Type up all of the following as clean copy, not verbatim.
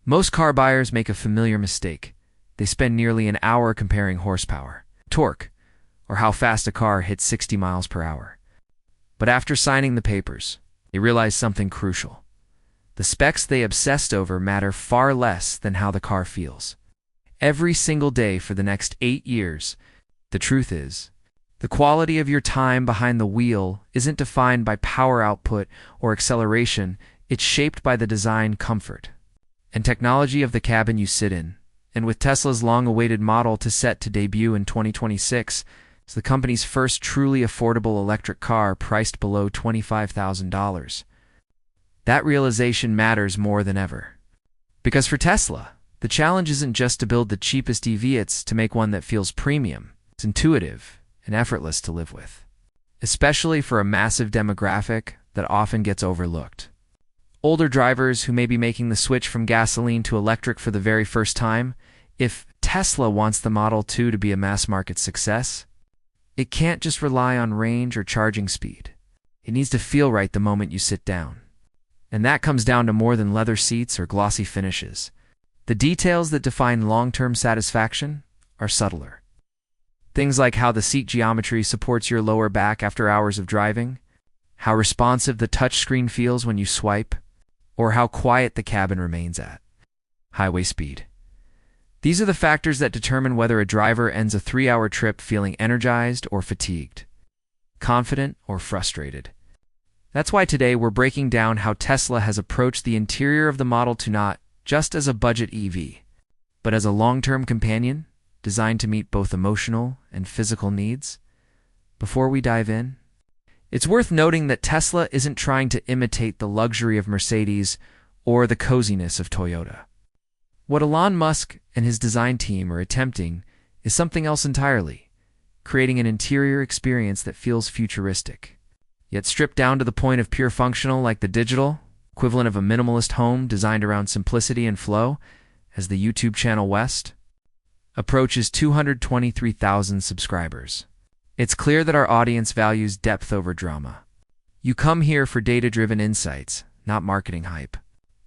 Most car buyers make a familiar mistake. They spend nearly an hour comparing horsepower, torque, or how fast a car hits 60 miles per hour. But after signing the papers, they realize something crucial. The specs they obsessed over matter far less than how the car feels. Every single day for the next 8 years, the truth is, the quality of your time behind the wheel isn't defined by power output or acceleration, it's shaped by the design, comfort, and technology of the cabin you sit in. And with Tesla's long-awaited Model T set to debut in 2026, it's the company's first truly affordable electric car priced below $25,000. That realization matters more than ever. Because for Tesla, the challenge isn't just to build the cheapest EV, it's to make one that feels premium, it's intuitive, and effortless to live with. Especially for a massive demographic that often gets overlooked. Older drivers who may be making the switch from gasoline to electric for the very first time. If Tesla wants the Model 2 to be a mass-market success, it can't just rely on range or charging speed. It needs to feel right the moment you sit down. And that comes down to more than leather seats or glossy finishes. The details that define long-term satisfaction are subtler. Things like how the seat geometry supports your lower back after hours of driving, how responsive the touchscreen feels when you swipe, or how quiet the cabin remains at highway speed. These are the factors that determine whether a driver ends a 3-hour trip feeling energized or fatigued, confident or frustrated. That's why today we're breaking down how Tesla has approached the interior of the Model 2 not just as a budget EV, but as a long-term companion designed to meet both emotional and physical needs. Before we dive in, it's worth noting that Tesla isn't trying to imitate the luxury of Mercedes or the coziness of Toyota. What Elon Musk and his design team are attempting is something else entirely, creating an interior experience that feels futuristic, yet stripped down to the point of pure functional, like the digital equivalent of a minimalist home designed around simplicity and flow. As the YouTube channel West approaches 223,000 subscribers, it's clear that our audience values depth over drama. You come here for data-driven insights, not marketing hype.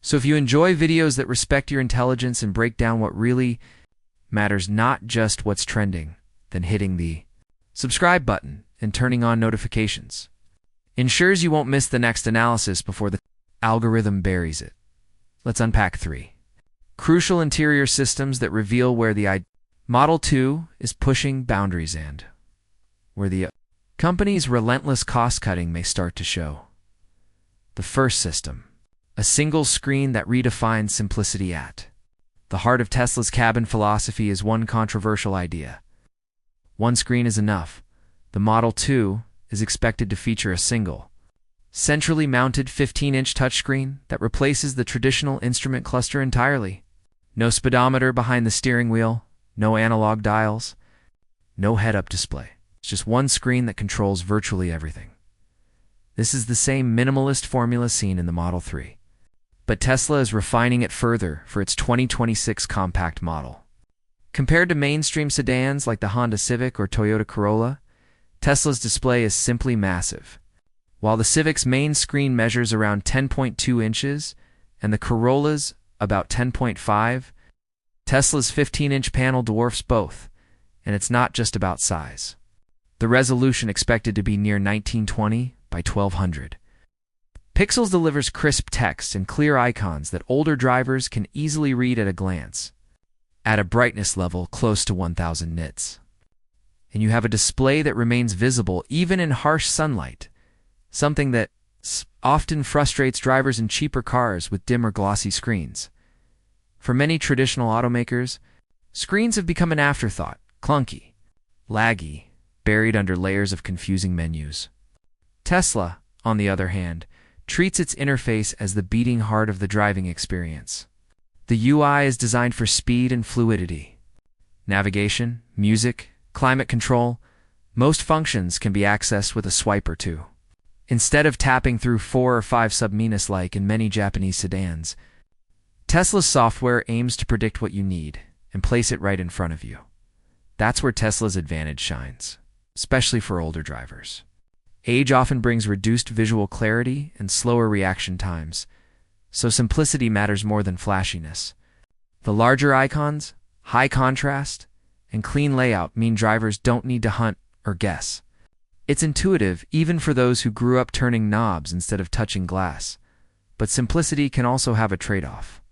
So if you enjoy videos that respect your intelligence and break down what really matters, not just what's trending, then hitting the subscribe button and turning on notifications ensures you won't miss the next analysis before the algorithm buries it. Let's unpack 3 crucial interior systems that reveal where the Model 2 is pushing boundaries and where the company's relentless cost-cutting may start to show. The first system, a single screen that redefines simplicity. At the heart of Tesla's cabin philosophy is one controversial idea. One screen is enough. The Model 2 is expected to feature a single, centrally mounted 15-inch touchscreen that replaces the traditional instrument cluster entirely. No speedometer behind the steering wheel, no analog dials, no head-up display. It's just one screen that controls virtually everything. This is the same minimalist formula seen in the Model 3. But Tesla is refining it further for its 2026 compact model. Compared to mainstream sedans like the Honda Civic or Toyota Corolla, Tesla's display is simply massive. While the Civic's main screen measures around 10.2 inches and the Corolla's about 10.5, Tesla's 15-inch panel dwarfs both, and it's not just about size. The resolution expected to be near 1920 by 1200. Pixels delivers crisp text and clear icons that older drivers can easily read at a glance, at a brightness level close to 1000 nits. And you have a display that remains visible even in harsh sunlight, something that often frustrates drivers in cheaper cars with dim or glossy screens. For many traditional automakers, screens have become an afterthought, clunky, laggy, buried under layers of confusing menus. Tesla, on the other hand, treats its interface as the beating heart of the driving experience. The UI is designed for speed and fluidity. Navigation, music, climate control, most functions can be accessed with a swipe or two. Instead of tapping through 4 or 5 submenus like in many Japanese sedans, Tesla's software aims to predict what you need and place it right in front of you. That's where Tesla's advantage shines, especially for older drivers. Age often brings reduced visual clarity and slower reaction times, so simplicity matters more than flashiness. The larger icons, high contrast, and clean layout mean drivers don't need to hunt or guess. It's intuitive even for those who grew up turning knobs instead of touching glass. But simplicity can also have a trade-off.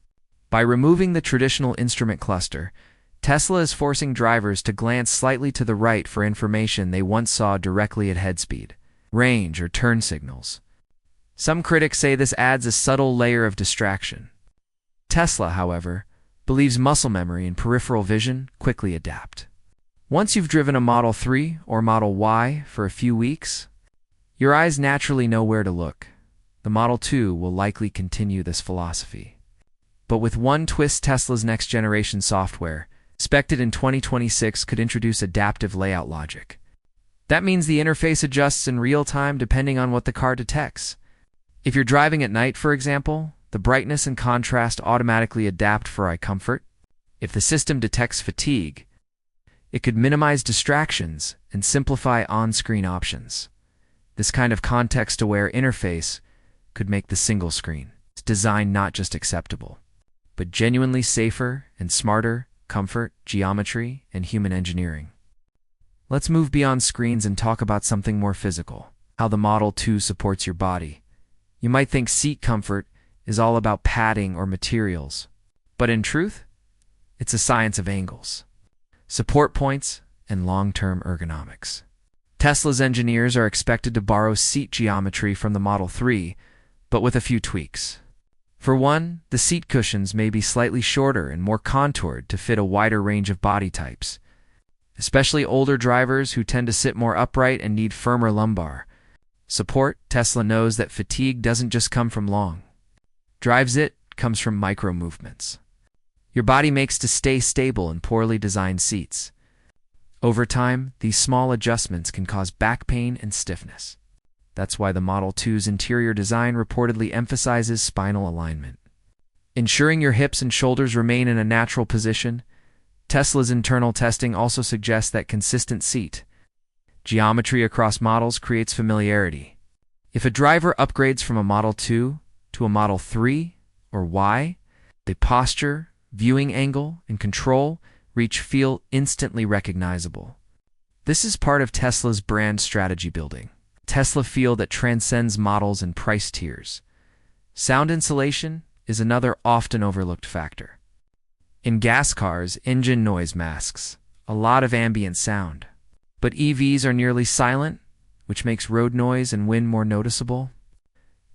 By removing the traditional instrument cluster, Tesla is forcing drivers to glance slightly to the right for information they once saw directly at head speed, range, or turn signals. Some critics say this adds a subtle layer of distraction. Tesla, however, believes muscle memory and peripheral vision quickly adapt. Once you've driven a Model 3 or Model Y for a few weeks, your eyes naturally know where to look. The Model 2 will likely continue this philosophy. But with one twist, Tesla's next-generation software, expected in 2026, could introduce adaptive layout logic. That means the interface adjusts in real time depending on what the car detects. If you're driving at night, for example, the brightness and contrast automatically adapt for eye comfort. If the system detects fatigue, it could minimize distractions and simplify on-screen options. This kind of context-aware interface could make the single screen design not just acceptable, but genuinely safer and smarter, comfort, geometry, and human engineering. Let's move beyond screens and talk about something more physical, how the Model 2 supports your body. You might think seat comfort is all about padding or materials, but in truth, it's a science of angles, support points, and long-term ergonomics. Tesla's engineers are expected to borrow seat geometry from the Model 3, but with a few tweaks. For one, the seat cushions may be slightly shorter and more contoured to fit a wider range of body types, especially older drivers who tend to sit more upright and need firmer lumbar support. Tesla knows that fatigue doesn't just come from long drives, it comes from micro movements your body makes to stay stable in poorly designed seats. Over time, these small adjustments can cause back pain and stiffness. That's why the Model 2's interior design reportedly emphasizes spinal alignment, ensuring your hips and shoulders remain in a natural position. Tesla's internal testing also suggests that consistent seat geometry across models creates familiarity. If a driver upgrades from a Model 2 to a Model 3 or Y, the posture, viewing angle, and control reach feel instantly recognizable. This is part of Tesla's brand strategy building. Tesla feel that transcends models and price tiers. Sound insulation is another often overlooked factor. In gas cars, engine noise masks a lot of ambient sound, but EVs are nearly silent, which makes road noise and wind more noticeable.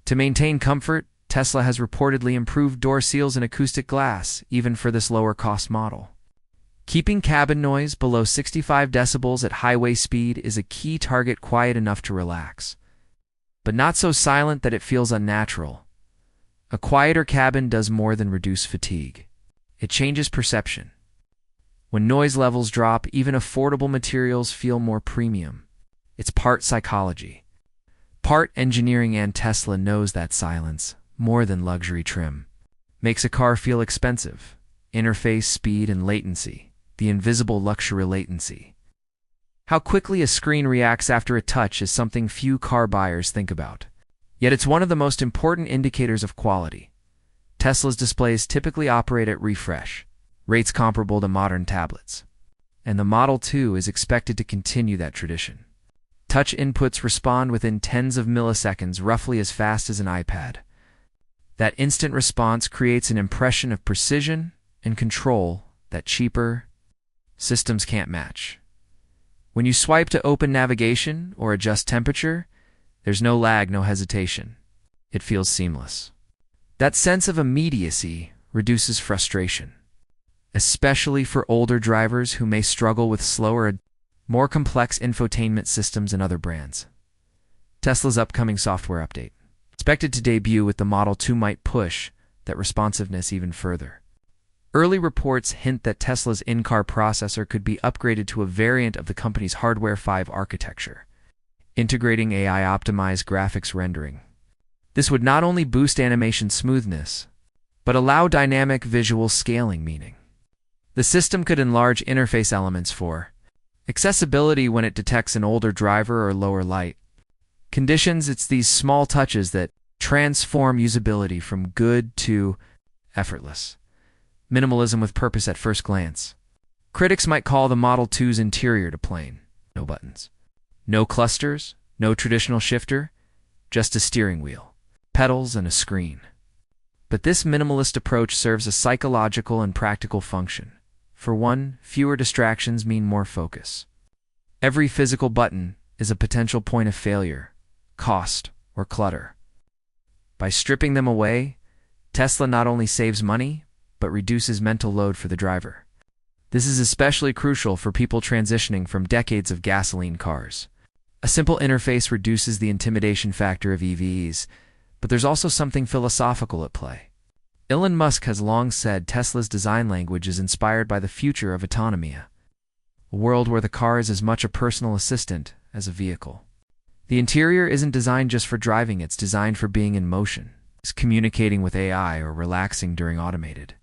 To maintain comfort, Tesla has reportedly improved door seals and acoustic glass, even for this lower-cost model. Keeping cabin noise below 65 decibels at highway speed is a key target, quiet enough to relax, but not so silent that it feels unnatural. A quieter cabin does more than reduce fatigue. It changes perception. When noise levels drop, even affordable materials feel more premium. It's part psychology, part engineering, and Tesla knows that silence, more than luxury trim, makes a car feel expensive. Interface, speed, and latency, the invisible luxury latency. How quickly a screen reacts after a touch is something few car buyers think about. Yet it's one of the most important indicators of quality. Tesla's displays typically operate at refresh rates comparable to modern tablets, and the Model 2 is expected to continue that tradition. Touch inputs respond within tens of milliseconds, roughly as fast as an iPad. That instant response creates an impression of precision and control that cheaper systems can't match. When you swipe to open navigation or adjust temperature, there's no lag, no hesitation. It feels seamless. That sense of immediacy reduces frustration, especially for older drivers who may struggle with slower, more complex infotainment systems and other brands. Tesla's upcoming software update, expected to debut with the Model 2, might push that responsiveness even further. Early reports hint that Tesla's in-car processor could be upgraded to a variant of the company's Hardware 5 architecture, integrating AI-optimized graphics rendering. This would not only boost animation smoothness, but allow dynamic visual scaling, meaning the system could enlarge interface elements for accessibility when it detects an older driver or lower light conditions. It's these small touches that transform usability from good to effortless. Minimalism with purpose at first glance. Critics might call the Model 2's interior to plain. No buttons. No clusters, no traditional shifter, just a steering wheel, pedals, and a screen. But this minimalist approach serves a psychological and practical function. For one, fewer distractions mean more focus. Every physical button is a potential point of failure, cost, or clutter. By stripping them away, Tesla not only saves money, but reduces mental load for the driver. This is especially crucial for people transitioning from decades of gasoline cars. A simple interface reduces the intimidation factor of EVs, but there's also something philosophical at play. Elon Musk has long said Tesla's design language is inspired by the future of autonomy, a world where the car is as much a personal assistant as a vehicle. The interior isn't designed just for driving, it's designed for being in motion, communicating with AI, or relaxing during automated